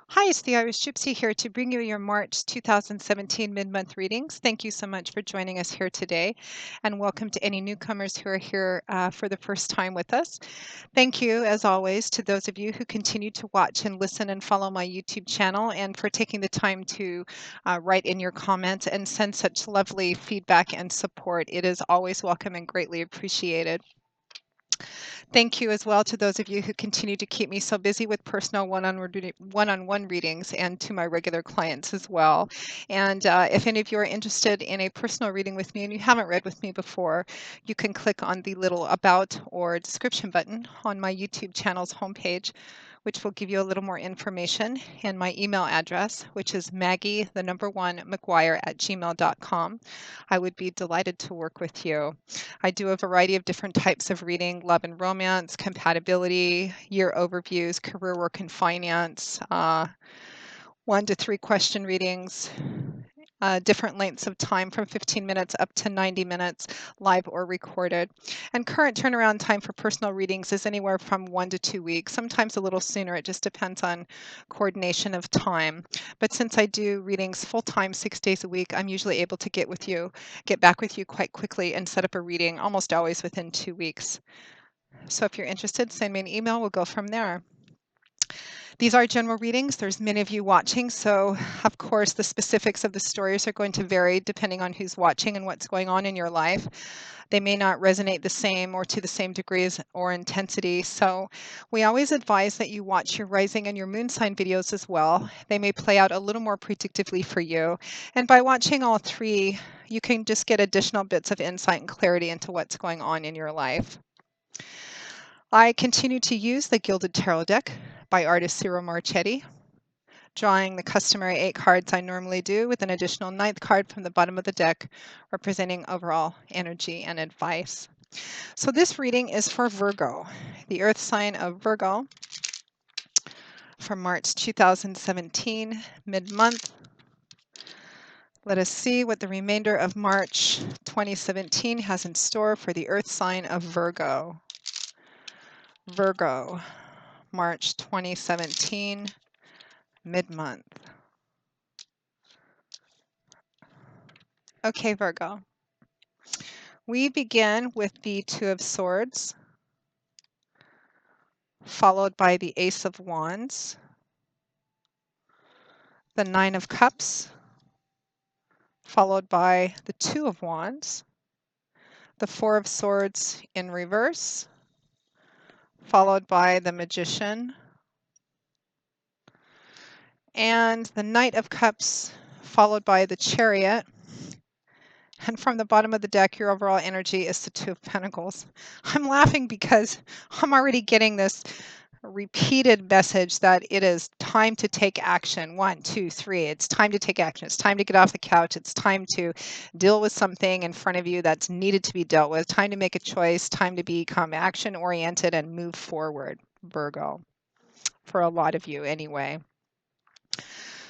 Hi, it's the Irish Gypsy here to bring you your March 2017 mid-month readings. Thank you so much for joining us here today, and welcome to any newcomers who are here for the first time with us. Thank you, as always, to those of you who continue to watch and listen and follow my YouTube channel, and for taking the time to write in your comments and send such lovely feedback and support. It is always welcome and greatly appreciated. Thank you as well to those of you who continue to keep me so busy with personal one-on-one readings, and to my regular clients as well. And if any of you are interested in a personal reading with me and you haven't read with me before, you can click on the little about or description button on my YouTube channel's homepage, which will give you a little more information, and my email address, which is maggie1mcguire@gmail.com. I would be delighted to work with you. I do a variety of different types of reading: love and romance, compatibility, year overviews, career, work, and finance, 1 to 3 question readings, different lengths of time from 15 minutes up to 90 minutes, live or recorded. And current turnaround time for personal readings is anywhere from 1 to 2 weeks, sometimes a little sooner. It just depends on coordination of time. But since I do readings full time, 6 days a week, I'm usually able to get back with you quite quickly and set up a reading almost always within 2 weeks. So if you're interested, send me an email. We'll go from there. These are general readings. There's many of you watching, so of course the specifics of the stories are going to vary depending on who's watching and what's going on in your life. They may not resonate the same or to the same degrees or intensity, so we always advise that you watch your rising and your moon sign videos as well. They may play out a little more predictively for you, and by watching all three, you can just get additional bits of insight and clarity into what's going on in your life. I continue to use the Gilded Tarot deck by artist Ciro Marchetti, drawing the customary 8 cards I normally do, with an additional 9th card from the bottom of the deck representing overall energy and advice. So this reading is for Virgo, the earth sign of Virgo, for March 2017, mid-month. Let us see what the remainder of March 2017 has in store for the earth sign of Virgo. Virgo, March 2017, mid-month. Okay, Virgo. We begin with the Two of Swords, followed by the Ace of Wands, the Nine of Cups, followed by the Two of Wands, the Four of Swords in reverse, followed by the Magician, and the Knight of Cups, followed by the Chariot. And from the bottom of the deck, your overall energy is the Two of Pentacles. I'm laughing because I'm already getting this repeated message that it is time to take action. 1, 2, 3. It's time to take action. It's time to get off the couch. It's time to deal with something in front of you that's needed to be dealt with. Time to make a choice. Time to become action oriented and move forward, Virgo, for a lot of you anyway.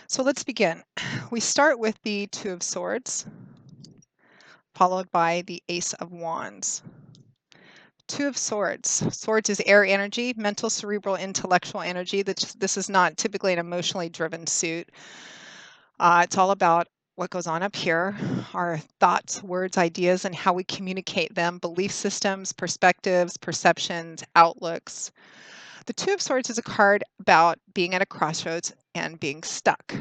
So let's begin. We start with the Two of Swords, followed by the Ace of Wands. Two of Swords. Swords is air energy, mental, cerebral, intellectual energy. This is not typically an emotionally driven suit. It's all about what goes on up here, our thoughts, words, ideas, and how we communicate them, belief systems, perspectives, perceptions, outlooks. The Two of Swords is a card about being at a crossroads and being stuck.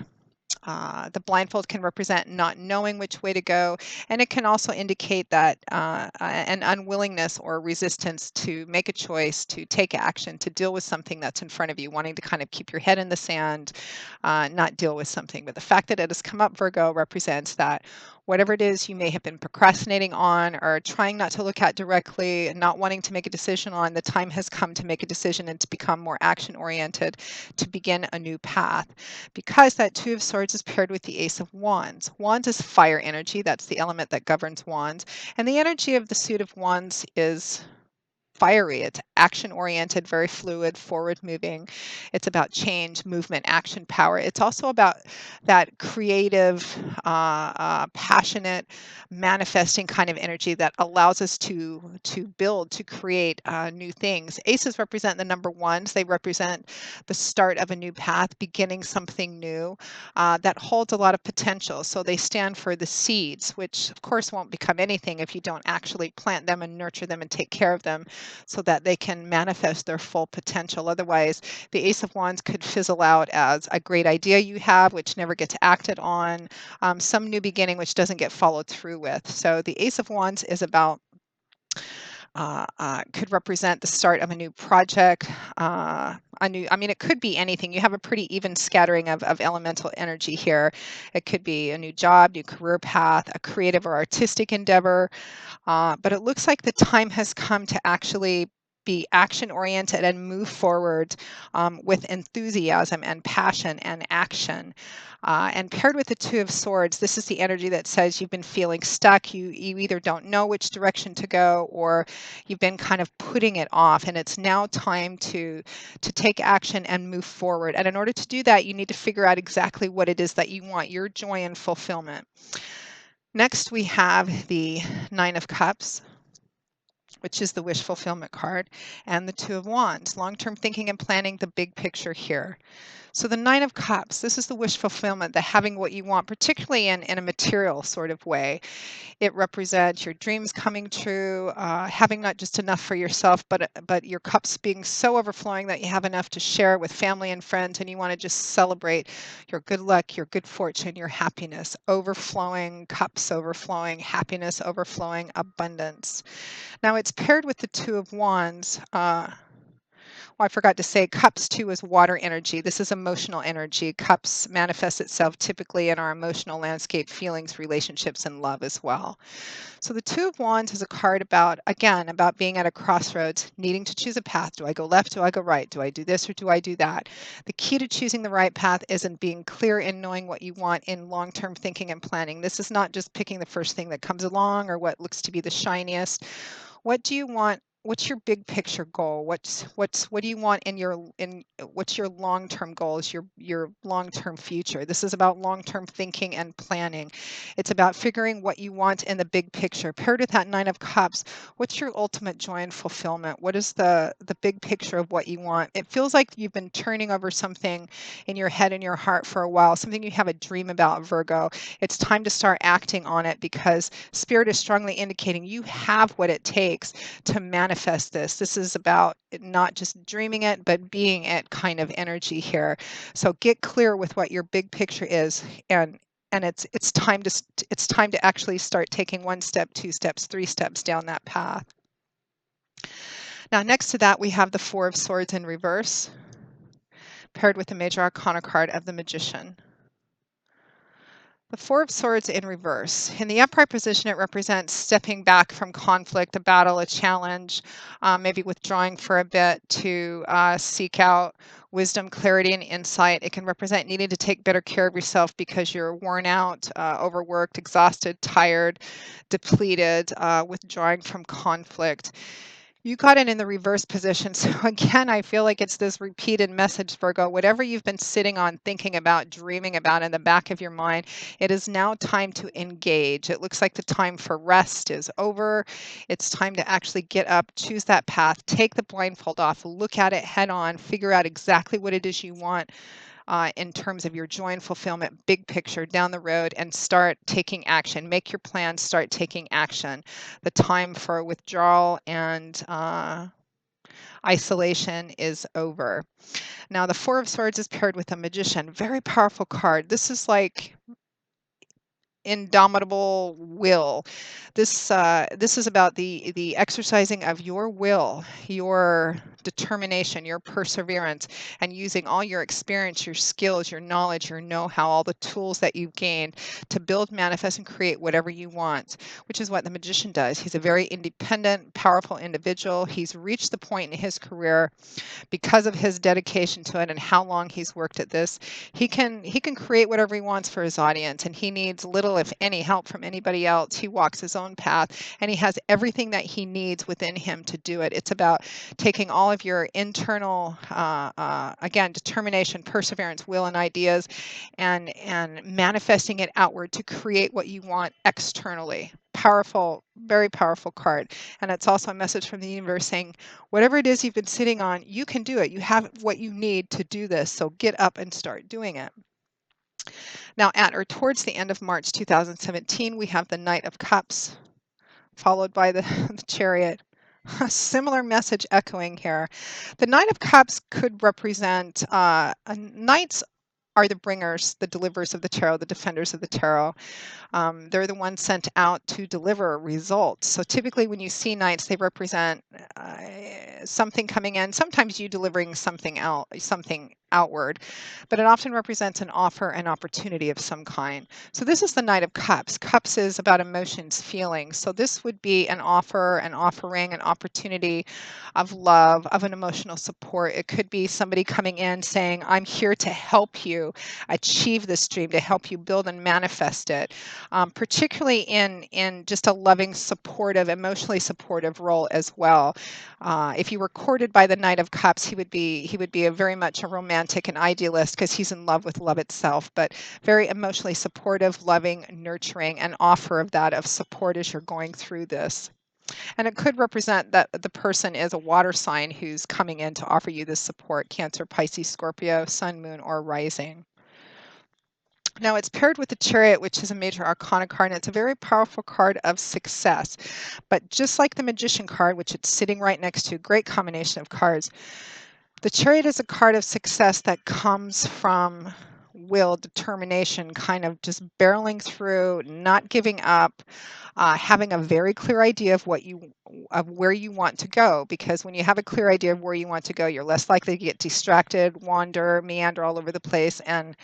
The blindfold can represent not knowing which way to go, and it can also indicate that an unwillingness or resistance to make a choice, to take action, to deal with something that's in front of you, wanting to kind of keep your head in the sand, not deal with something. But the fact that it has come up, Virgo, represents that whatever it is you may have been procrastinating on or trying not to look at directly and not wanting to make a decision on, the time has come to make a decision and to become more action oriented, to begin a new path. Because that Two of Swords is paired with the Ace of Wands. Wands is fire energy. That's the element that governs Wands. And the energy of the suit of Wands is fiery. It's action-oriented, very fluid, forward-moving. It's about change, movement, action, power. It's also about that creative, passionate, manifesting kind of energy that allows us to build, to create new things. Aces represent the number ones. They represent the start of a new path, beginning something new that holds a lot of potential. So they stand for the seeds, which of course won't become anything if you don't actually plant them and nurture them and take care of them so that they can manifest their full potential. Otherwise, the Ace of Wands could fizzle out as a great idea you have, which never gets acted on, some new beginning which doesn't get followed through with. So the Ace of Wands is about could represent the start of a new project, I mean, it could be anything. You have a pretty even scattering of elemental energy here. It could be a new job, new career path, a creative or artistic endeavor, but it looks like the time has come to actually be action oriented and move forward with enthusiasm and passion and action. And paired with the Two of Swords, this is the energy that says you've been feeling stuck. You either don't know which direction to go, or you've been kind of putting it off. And it's now time to take action and move forward. And in order to do that, you need to figure out exactly what it is that you want, your joy and fulfillment. Next, we have the Nine of Cups, which is the wish fulfillment card, and the Two of Wands, long-term thinking and planning, the big picture here. So the Nine of Cups, this is the wish fulfillment, the having what you want, particularly in a material sort of way. It represents your dreams coming true, having not just enough for yourself, but your cups being so overflowing that you have enough to share with family and friends, and you want to just celebrate your good luck, your good fortune, your happiness, overflowing, cups overflowing, happiness overflowing, abundance. Now it's paired with the Two of Wands. Well, I forgot to say, cups too is water energy. This is emotional energy. Cups manifests itself typically in our emotional landscape, feelings, relationships, and love as well. So the Two of Wands is a card about, again, about being at a crossroads, needing to choose a path. Do I go left? Do I go right? Do I do this or do I do that? The key to choosing the right path isn't being clear in knowing what you want in long-term thinking and planning. This is not just picking the first thing that comes along or what looks to be the shiniest. What do you want? What's your big picture goal? What do you want in what's your long-term goals, your long-term future? This is about long-term thinking and planning. It's about figuring what you want in the big picture. Paired with that Nine of Cups, what's your ultimate joy and fulfillment? What is the big picture of what you want? It feels like you've been turning over something in your head and your heart for a while, something you have a dream about, Virgo. It's time to start acting on it because Spirit is strongly indicating you have what it takes to manifest this. This is about not just dreaming it, but being it kind of energy here. So get clear with what your big picture is, and it's time to actually start taking one step, two steps, three steps down that path. Now, next to that, we have the Four of Swords in reverse, paired with the Major Arcana card of the Magician. The Four of Swords in reverse. In the upright position, it represents stepping back from conflict, a battle, a challenge, maybe withdrawing for a bit to seek out wisdom, clarity, and insight. It can represent needing to take better care of yourself because you're worn out, overworked, exhausted, tired, depleted, withdrawing from conflict. You got it in the reverse position. So again, I feel like it's this repeated message, Virgo. Whatever you've been sitting on, thinking about, dreaming about in the back of your mind, it is now time to engage. It looks like the time for rest is over. It's time to actually get up, choose that path, take the blindfold off, look at it head on, figure out exactly what it is you want in terms of your joy and fulfillment, big picture down the road, and start taking action. Make your plans, start taking action. The time for withdrawal and isolation is over. Now, the Four of Swords is paired with a Magician. Very powerful card. This is like indomitable will. This is about the exercising of your will, your determination, your perseverance, and using all your experience, your skills, your knowledge, your know-how, all the tools that you've gained to build, manifest, and create whatever you want, which is what the magician does. He's a very independent, powerful individual. He's reached the point in his career because of his dedication to it and how long he's worked at this. He can create whatever he wants for his audience, and he needs little, if any, help from anybody else. He walks his own path, and he has everything that he needs within him to do it. It's about taking all of your internal, again, determination, perseverance, will, and ideas, and manifesting it outward to create what you want externally. Powerful, very powerful card. And it's also a message from the universe saying, whatever it is you've been sitting on, you can do it. You have what you need to do this. So get up and start doing it. Now, at or towards the end of March 2017, we have the Knight of Cups, followed by the, the Chariot. A similar message echoing here. The Knight of Cups could represent knights are the bringers, the deliverers of the tarot, the defenders of the tarot. They're the ones sent out to deliver results. So typically when you see knights, they represent something coming in, sometimes you delivering something out, something outward, but it often represents an offer, an opportunity of some kind. So this is the Knight of Cups. Cups is about emotions, feelings. So this would be an offer, an offering, an opportunity of love, of an emotional support. It could be somebody coming in saying, I'm here to help you achieve this dream, to help you build and manifest it, particularly in just a loving, supportive, emotionally supportive role as well. If you were courted by the Knight of Cups, he would be a very much a romantic and idealist because he's in love with love itself, but very emotionally supportive, loving, nurturing, and offer of that of support as you're going through this. And it could represent that the person is a water sign who's coming in to offer you this support: Cancer, Pisces, Scorpio, Sun, Moon, or Rising. Now it's paired with the Chariot, which is a major arcana card, and it's a very powerful card of success. But just like the Magician card, which it's sitting right next to, great combination of cards, the Chariot is a card of success that comes from will, determination, kind of just barreling through, not giving up, having a very clear idea of where you want to go. Because when you have a clear idea of where you want to go, you're less likely to get distracted, wander, meander all over the place, and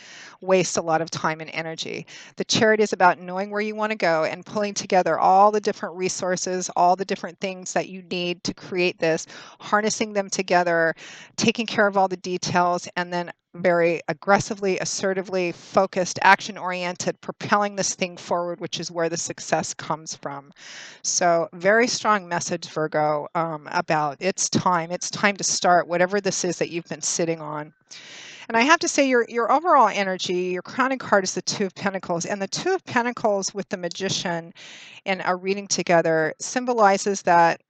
waste a lot of time and energy. The Chariot is about knowing where you want to go and pulling together all the different resources, all the different things that you need to create this, harnessing them together, taking care of all the details, and then very aggressively, assertively, focused, action-oriented, propelling this thing forward, which is where the success comes from. So very strong message, Virgo, about it's time. It's time to start whatever this is that you've been sitting on. And I have to say your overall energy, your crowning card is the Two of Pentacles. And the Two of Pentacles with the Magician in a reading together symbolizes that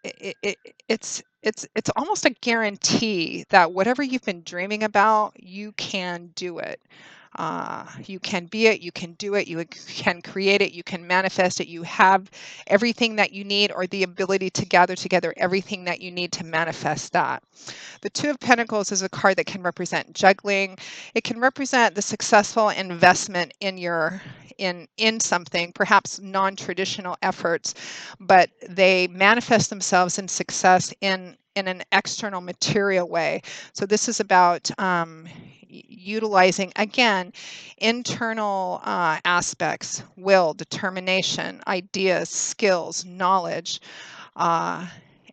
it, it, it's almost a guarantee that whatever you've been dreaming about, you can do it. You can be it, you can do it, you can create it, you can manifest it. You have everything that you need, or the ability to gather together everything that you need to manifest that. The Two of Pentacles is a card that can represent juggling. It can represent the successful investment in in something, perhaps non-traditional efforts, but they manifest themselves in success in an external material way. So this is about utilizing, again, internal aspects: will, determination, ideas, skills, knowledge, uh,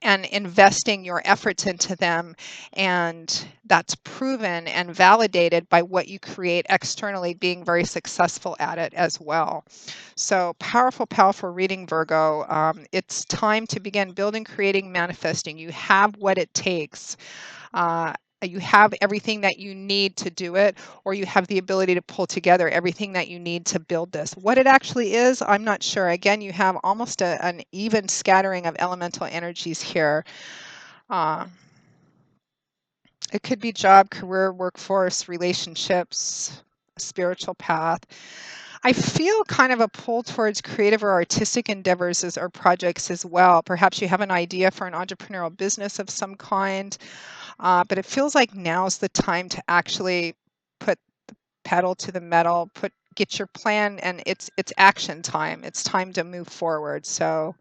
and investing your efforts into them. And that's proven and validated by what you create externally, being very successful at it as well. So powerful, powerful reading, Virgo. It's time to begin building, creating, manifesting. You have what it takes. You have everything that you need to do it, or you have the ability to pull together everything that you need to build this. What it actually is, I'm not sure. Again, you have almost an even scattering of elemental energies here. Uh, it could be job, career, workforce, relationships, spiritual path. I feel kind of a pull towards creative or artistic endeavors or projects as well. Perhaps you have an idea for an entrepreneurial business of some kind. But it feels like now's the time to actually put the pedal to the metal, get your plan, and it's action time. It's time to move forward. So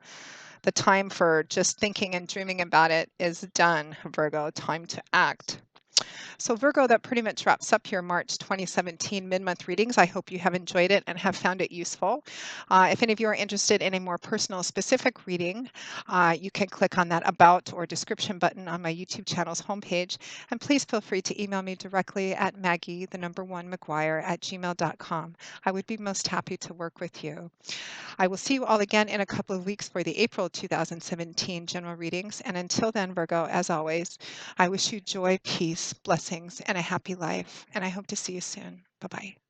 The time for just thinking and dreaming about it is done, Virgo. Time to act. So, Virgo, that pretty much wraps up your March 2017 mid-month readings. I hope you have enjoyed it and have found it useful. If any of you are interested in a more personal, specific reading, you can click on that About or Description button on my YouTube channel's homepage. And please feel free to email me directly at Maggie1McGuire@gmail.com. I would be most happy to work with you. I will see you all again in a couple of weeks for the April 2017 general readings. And until then, Virgo, as always, I wish you joy, peace, blessings, and a happy life. And I hope to see you soon. Bye-bye.